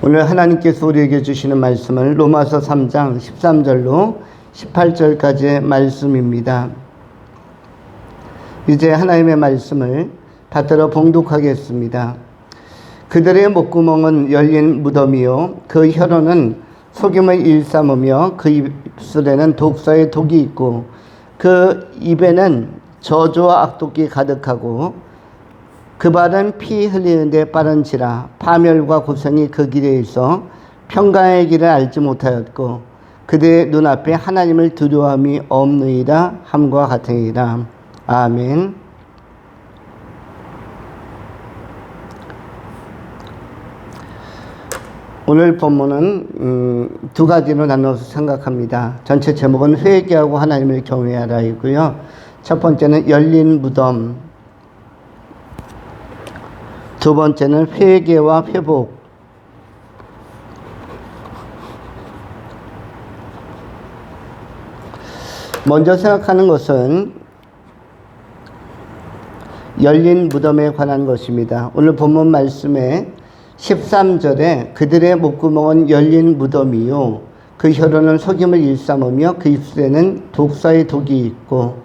오늘 하나님께서 우리에게 주시는 말씀은 로마서 3장 13절로 18절까지의 말씀입니다. 이제 하나님의 말씀을 받들어 봉독하겠습니다. 그들의 목구멍은 열린 무덤이요 그 혀로는 속임을 일삼으며 그 입술에는 독사의 독이 있고 그 입에는 저주와 악독이 가득하고 그 발은 피 흘리는데 빠른지라 파멸과 고생이 그 길에 있어 평강의 길을 알지 못하였고 그들의 눈앞에 하나님을 두려움이 없느니라 함과 같으니라. 아멘. 오늘 본문은 두 가지로 나눠서 생각합니다. 전체 제목은 회개하고 하나님을 경외하라이고요. 첫 번째는 열린 무덤, 두 번째는 회개와 회복. 먼저 생각하는 것은 열린 무덤에 관한 것입니다. 오늘 본문 말씀에 13절에 그들의 목구멍은 열린 무덤이요 그 혀로는 속임을 일삼으며 그 입술에는 독사의 독이 있고,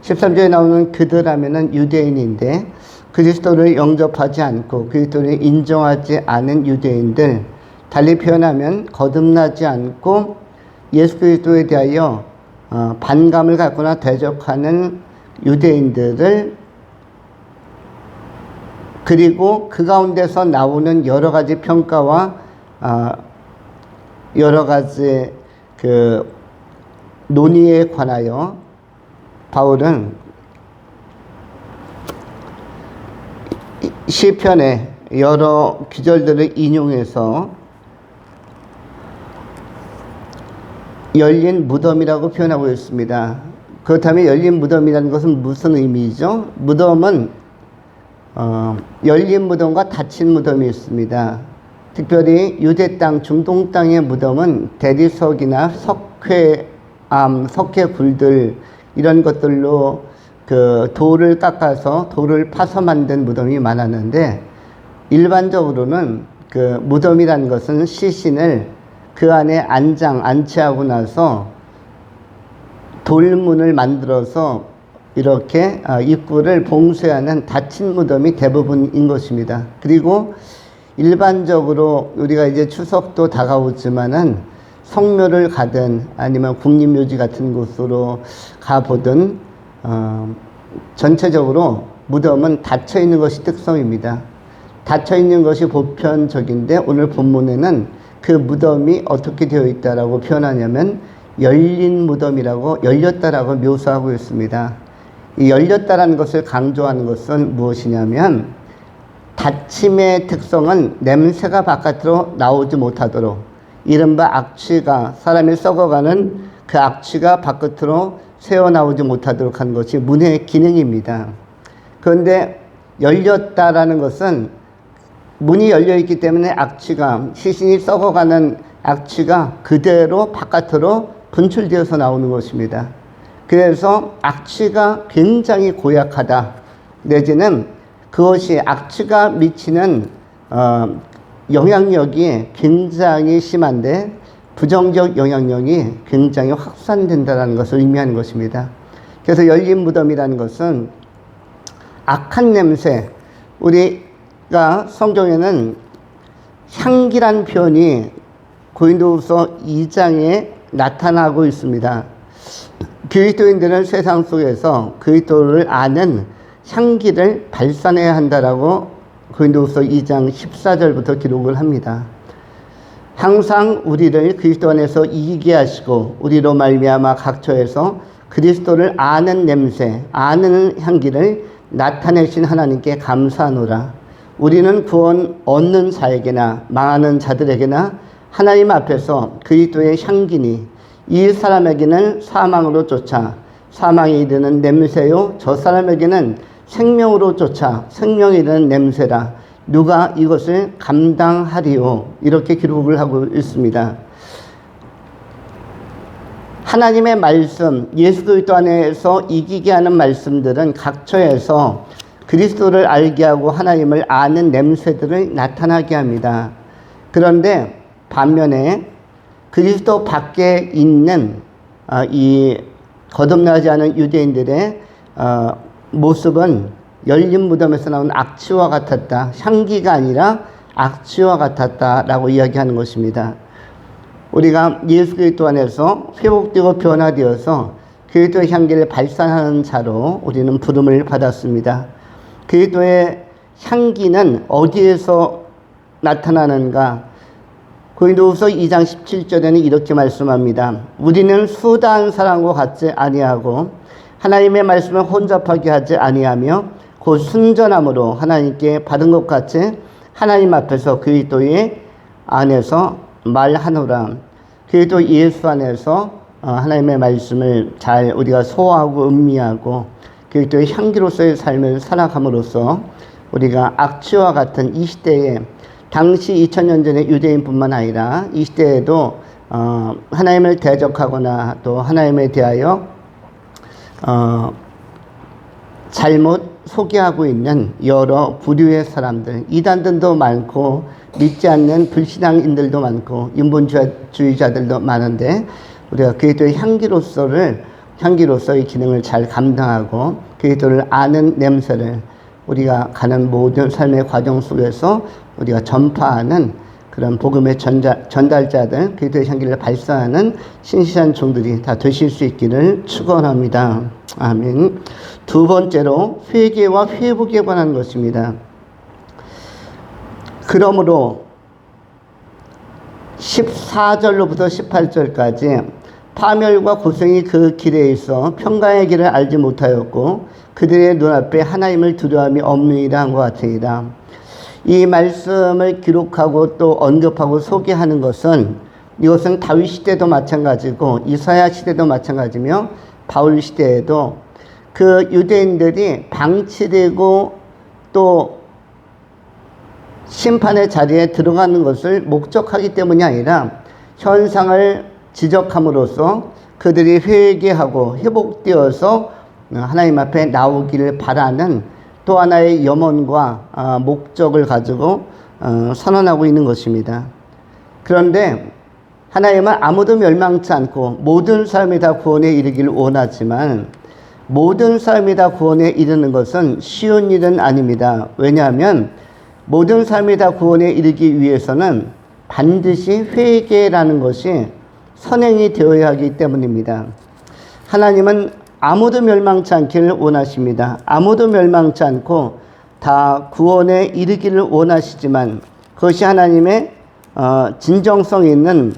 13절에 나오는 그들 하면은 유대인인데 그리스도를 영접하지 않고 그리스도를 인정하지 않은 유대인들, 달리 표현하면 거듭나지 않고 예수 그리스도에 대하여 반감을 갖거나 대적하는 유대인들을, 그리고 그 가운데서 나오는 여러 가지 평가와 여러 가지 그 논의에 관하여 바울은 시편의 여러 구절들을 인용해서 열린 무덤이라고 표현하고 있습니다. 그렇다면 열린 무덤이라는 것은 무슨 의미죠? 무덤은 열린 무덤과 닫힌 무덤이 있습니다. 특별히 유대 땅, 중동 땅의 무덤은 대리석이나 석회암, 석회굴들 이런 것들로 그 돌을 깎아서 돌을 파서 만든 무덤이 많았는데, 일반적으로는 그 무덤이라는 것은 시신을 그 안에 안치하고 나서 돌문을 만들어서 이렇게 입구를 봉쇄하는 닫힌 무덤이 대부분인 것입니다. 그리고 일반적으로 우리가 이제 추석도 다가오지만은 성묘를 가든 아니면 국립묘지 같은 곳으로 가보든 전체적으로 무덤은 닫혀 있는 것이 특성입니다. 닫혀 있는 것이 보편적인데, 오늘 본문에는 그 무덤이 어떻게 되어 있다라고 표현하냐면 열린 무덤이라고, 열렸다라고 묘사하고 있습니다. 이 열렸다라는 것을 강조하는 것은 무엇이냐면, 닫힘의 특성은 냄새가 바깥으로 나오지 못하도록, 이른바 악취가, 사람이 썩어가는 그 악취가 바깥으로 새어나오지 못하도록 하는 것이 문의 기능입니다. 그런데 열렸다라는 것은 문이 열려있기 때문에 악취가, 시신이 썩어가는 악취가 그대로 바깥으로 분출되어서 나오는 것입니다. 그래서 악취가 굉장히 고약하다, 내지는 그것이 악취가 미치는 영향력이 굉장히 심한데 부정적 영향력이 굉장히 확산된다는 것을 의미하는 것입니다. 그래서 열린 무덤이라는 것은 악한 냄새, 우리가 성경에는 향기란 표현이 고린도후서 2장에 나타나고 있습니다. 그리스도인들은 세상 속에서 그리스도를 아는 향기를 발산해야 한다라고 고린도후서 2장 14절부터 기록을 합니다. 항상 우리를 그리스도 안에서 이기게 하시고 우리로 말미암아 각처에서 그리스도를 아는 냄새, 아는 향기를 나타내신 하나님께 감사하노라. 우리는 구원 얻는 자에게나 망하는 자들에게나 하나님 앞에서 그리스도의 향기니, 이 사람에게는 사망으로 쫓아 사망에 이르는 냄새요 저 사람에게는 생명으로 쫓아 생명에 이르는 냄새라. 누가 이것을 감당하리요? 이렇게 기록을 하고 있습니다. 하나님의 말씀, 예수 그리스도 안에서 이기게 하는 말씀들은 각처에서 그리스도를 알게 하고 하나님을 아는 냄새들을 나타나게 합니다. 그런데 반면에 그리스도 밖에 있는 이 거듭나지 않은 유대인들의 모습은 열린 무덤에서 나온 악취와 같았다. 향기가 아니라 악취와 같았다라고 이야기하는 것입니다. 우리가 예수 그리스도 안에서 회복되고 변화되어서 그리스도의 향기를 발산하는 자로 우리는 부름을 받았습니다. 그리스도의 향기는 어디에서 나타나는가? 고린도후서 2장 17절에는 이렇게 말씀합니다. 우리는 수다한 사람과 같지 아니하고 하나님의 말씀을 혼잡하게 하지 아니하며 곧 순전함으로 하나님께 받은 것 같이 하나님 앞에서 그리스도의 안에서 말하노라. 그리스도 예수 안에서 하나님의 말씀을 잘 우리가 소화하고 음미하고 그리스도의 향기로서의 삶을 살아감으로써 우리가 악취와 같은 이 시대에 당시 2000년 전의 유대인뿐만 아니라 이 시대에도 하나님을 대적하거나 또 하나님에 대하여 잘못 소개하고 있는 여러 부류의 사람들, 이단들도 많고 믿지 않는 불신앙인들도 많고 인본주의자들도 많은데 우리가 그리스도의 향기로서의 기능을 잘 감당하고 그리스도를 아는 냄새를 우리가 가는 모든 삶의 과정 속에서 우리가 전파하는 그런 복음의 전달자들, 그리스도의 향기를 발산하는 신실한 종들이 다 되실 수 있기를 축원합니다. 아멘. 두 번째로 회개와 회복에 관한 것입니다. 그러므로 14절로부터 18절까지 파멸과 고생이 그 길에 있어 평강의 길을 알지 못하였고 그들의 눈앞에 하나님을 두려움이 없느니라 한 것 같으니라. 이 말씀을 기록하고 또 언급하고 소개하는 것은 이것은 다윗 시대도 마찬가지고 이사야 시대도 마찬가지며 바울 시대에도 그 유대인들이 방치되고 또 심판의 자리에 들어가는 것을 목적하기 때문이 아니라 현상을 지적함으로써 그들이 회개하고 회복되어서 하나님 앞에 나오기를 바라는 또 하나의 염원과 목적을 가지고 선언하고 있는 것입니다. 그런데 하나님은 아무도 멸망치 않고 모든 사람이 다 구원에 이르기를 원하지만 모든 사람이 다 구원에 이르는 것은 쉬운 일은 아닙니다. 왜냐하면 모든 사람이 다 구원에 이르기 위해서는 반드시 회개라는 것이 선행이 되어야 하기 때문입니다. 하나님은 아무도 멸망치 않기를 원하십니다. 아무도 멸망치 않고 다 구원에 이르기를 원하시지만 그것이 하나님의 진정성 있는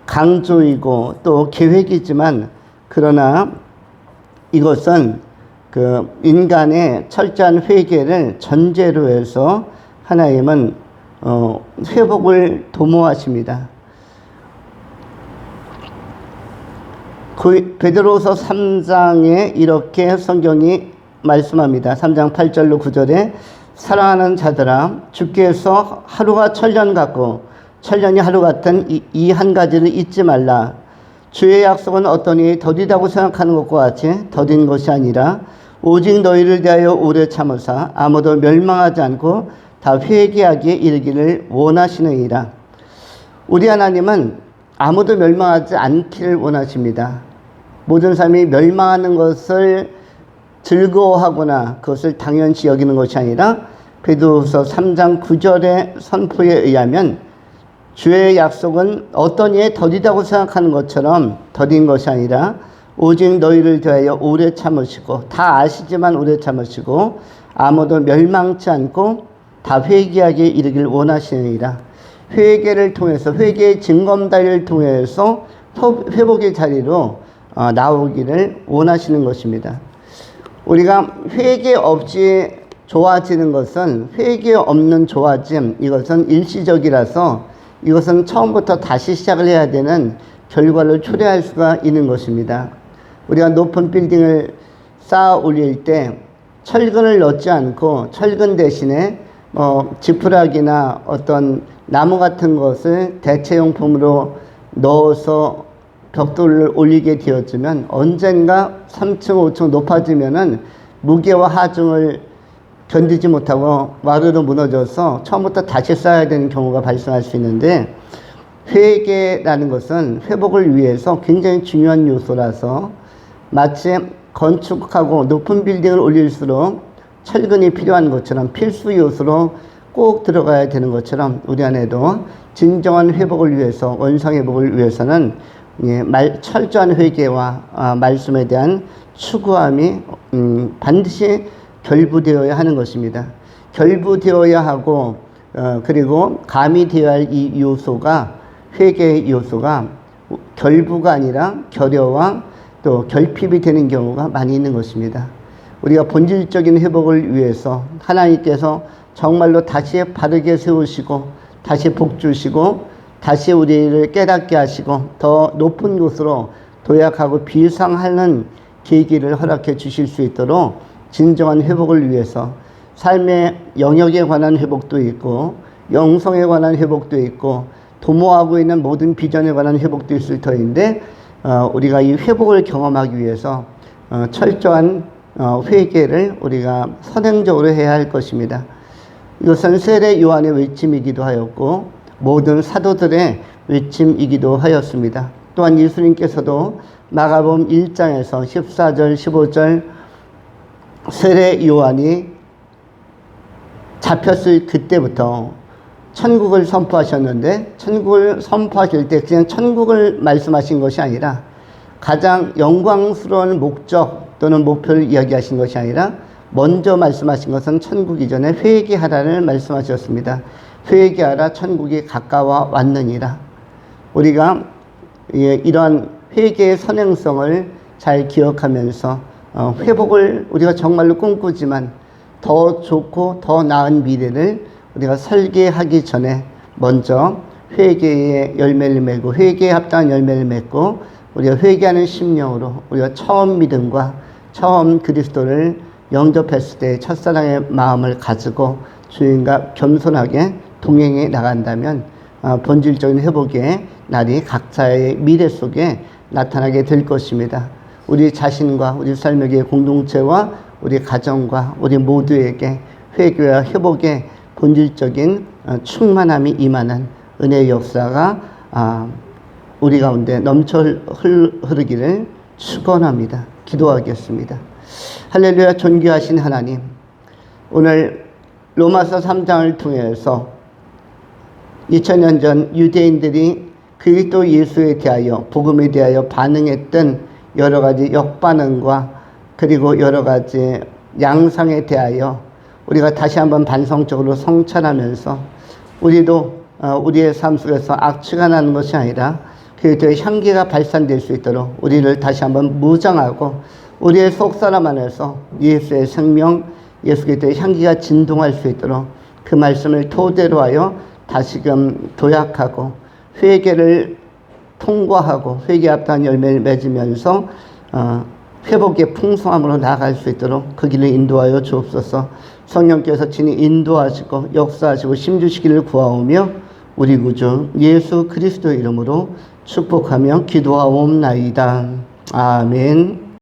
강조이고 또 계획이지만 그러나 이것은 그 인간의 철저한 회개를 전제로 해서 하나님은 회복을 도모하십니다. 베드로후서 3장에 이렇게 성경이 말씀합니다. 3장 8절로 9절에 사랑하는 자들아 주께서 하루가 천년 같고 천년이 하루 같은 이 한 가지를 잊지 말라. 주의 약속은 어떠니 더디다고 생각하는 것과 같이 더딘 것이 아니라 오직 너희를 대하여 오래 참으사 아무도 멸망하지 않고 다 회개하기에 이르기를 원하시느니라. 우리 하나님은 아무도 멸망하지 않기를 원하십니다. 모든 사람이 멸망하는 것을 즐거워하거나 그것을 당연시 여기는 것이 아니라 베드로후서 3장 9절의 선포에 의하면 주의 약속은 어떤 이에 더디다고 생각하는 것처럼 더딘 것이 아니라 오직 너희를 대하여 오래 참으시고 다 아시지만 오래 참으시고 아무도 멸망치 않고 다 회개하기에 이르기를 원하시느니라. 회개를 통해서 회개의 징검다리를 통해서 회복의 자리로 나오기를 원하시는 것입니다. 우리가 회개 없이 좋아지는 것은 회개 없는 좋아짐, 이것은 일시적이라서 이것은 처음부터 다시 시작을 해야 되는 결과를 초래할 수가 있는 것입니다. 우리가 높은 빌딩을 쌓아 올릴 때 철근을 넣지 않고 철근 대신에 지푸라기나 어떤 나무 같은 것을 대체용품으로 넣어서 벽돌을 올리게 되어지면 언젠가 3층, 5층 높아지면은 무게와 하중을 견디지 못하고 와르르 무너져서 처음부터 다시 쌓아야 되는 경우가 발생할 수 있는데, 회개라는 것은 회복을 위해서 굉장히 중요한 요소라서 마치 건축하고 높은 빌딩을 올릴수록 철근이 필요한 것처럼 필수 요소로 꼭 들어가야 되는 것처럼 우리 안에도 진정한 회복을 위해서, 원상 회복을 위해서는 철저한 회개와 말씀에 대한 추구함이 반드시 결부되어야 하는 것입니다. 결부되어야 하고 그리고 가미되어야 할 이 요소가, 회개의 요소가 결부가 아니라 결여와 또 결핍이 되는 경우가 많이 있는 것입니다. 우리가 본질적인 회복을 위해서 하나님께서 정말로 다시 바르게 세우시고 다시 복 주시고 다시 우리를 깨닫게 하시고 더 높은 곳으로 도약하고 비상하는 계기를 허락해 주실 수 있도록 진정한 회복을 위해서 삶의 영역에 관한 회복도 있고 영성에 관한 회복도 있고 도모하고 있는 모든 비전에 관한 회복도 있을 터인데, 우리가 이 회복을 경험하기 위해서 철저한 회개를 우리가 선행적으로 해야 할 것입니다. 이것은 세례 요한의 외침이기도 하였고 모든 사도들의 외침이기도 하였습니다. 또한 예수님께서도 마가복음 1장에서 14절 15절 세례 요한이 잡혔을 그때부터 천국을 선포하셨는데, 천국을 선포하실 때 그냥 천국을 말씀하신 것이 아니라 가장 영광스러운 목적 또는 목표를 이야기하신 것이 아니라 먼저 말씀하신 것은 천국 이전에 회개하라를 말씀하셨습니다. 회개하라, 천국이 가까워 왔느니라. 우리가 이러한 회개의 선행성을 잘 기억하면서 회복을 우리가 정말로 꿈꾸지만 더 좋고 더 나은 미래를 우리가 설계하기 전에 먼저 회개의 열매를 맺고 회개에 합당한 열매를 맺고 우리가 회개하는 심령으로 우리가 처음 믿음과 처음 그리스도를 영접했을 때 첫사랑의 마음을 가지고 주님과 겸손하게 동행해 나간다면 본질적인 회복의 날이 각자의 미래 속에 나타나게 될 것입니다. 우리 자신과 우리 삶의 공동체와 우리 가정과 우리 모두에게 회개와 회복의 본질적인 충만함이 임하는 은혜의 역사가 우리 가운데 넘쳐 흐르기를 축원합니다. 기도하겠습니다. 할렐루야. 존귀하신 하나님, 오늘 로마서 3장을 통해서 2000년 전 유대인들이 그리스도 예수에 대하여, 복음에 대하여 반응했던 여러 가지 역반응과 그리고 여러 가지 양상에 대하여 우리가 다시 한번 반성적으로 성찰하면서 우리도 우리의 삶 속에서 악취가 나는 것이 아니라 그리스도의 향기가 발산될 수 있도록 우리를 다시 한번 무장하고 우리의 속사람 안에서 예수의 생명, 예수 그리스도의 향기가 진동할 수 있도록 그 말씀을 토대로 하여 다시금 도약하고 회개를 통과하고 회개에 합당한 열매를 맺으면서 회복의 풍성함으로 나아갈 수 있도록 그 길을 인도하여 주옵소서. 성령께서 친히 인도하시고 역사하시고 심주시기를 구하오며 우리 구주 예수 그리스도의 이름으로 축복하며 기도하옵나이다. 아멘.